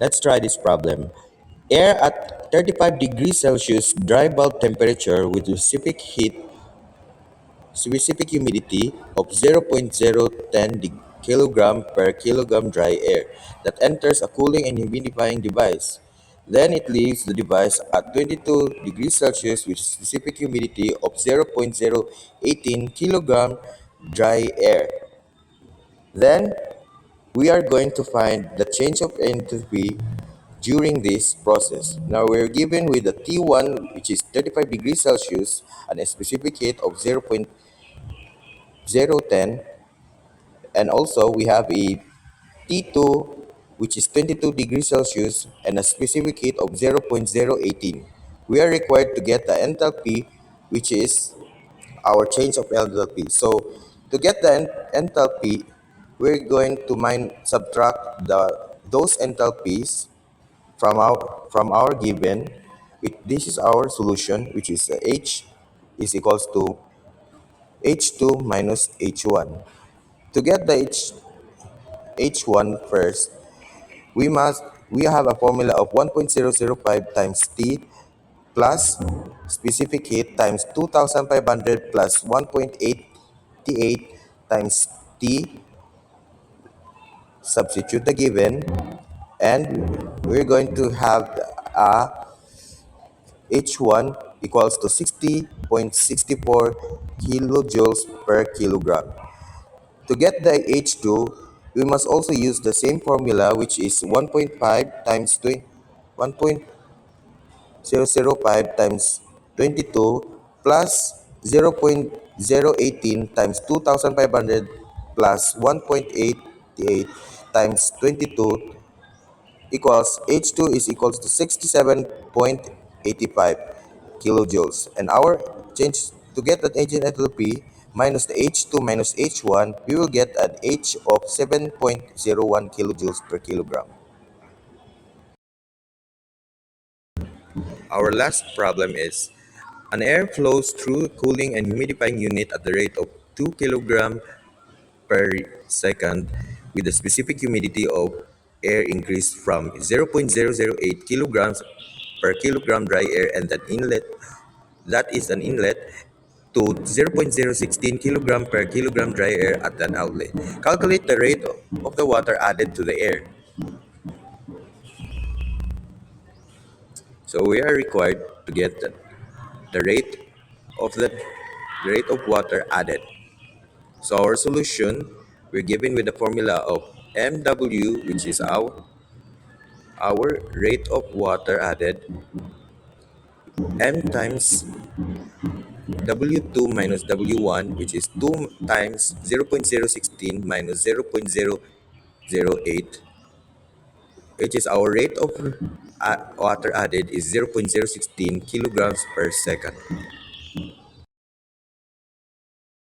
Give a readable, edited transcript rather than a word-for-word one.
Let's try this problem. Air at 35 degrees Celsius dry bulb temperature with specific humidity of 0.010 kilogram per kilogram dry air that enters a cooling and humidifying device. Then it leaves the device at 22 degrees Celsius with specific humidity of 0.018 kilogram dry air. Then we are going to find the change of enthalpy during this process. Now we're given with a T1 which is 35 degrees Celsius and a specific heat of 0.010, and also we have a T2 which is 22 degrees Celsius and a specific heat of 0.018. We are required to get the enthalpy which is our change of enthalpy. So to get the enthalpy, we're going to subtract those enthalpies from our given. This is our solution, which is H is equals to H2 minus H1. To get the H1 first, we have a formula of 1.005 times T plus specific heat times 2500 plus 1.88 times T. Substitute the given, and we're going to have H1 equals to 60.64 kilojoules per kilogram. To get the H2, we must also use the same formula, which is 1.5 times 1.005 times 22 plus 0.018 times 2500 plus 1.88 times 22 equals H2 is equals to 67.85 kilojoules. And our change to get that agent enthalpy minus the H2 minus H1, we will get an H of 7.01 kilojoules per kilogram. Our last problem is an air flows through a cooling and humidifying unit at the rate of 2 kilogram per second with the specific humidity of air increased from 0.008 kilograms per kilogram dry air and that is an inlet to 0.016 kilogram per kilogram dry air at an outlet. Calculate the rate of the water added to the air. So we are required to get the rate of water added. So our solution, we're given with the formula of MW, which is our rate of water added, M times W2 minus W1, which is 2 times 0.016 minus 0.008, which is our rate of water added is 0.016 kilograms per second.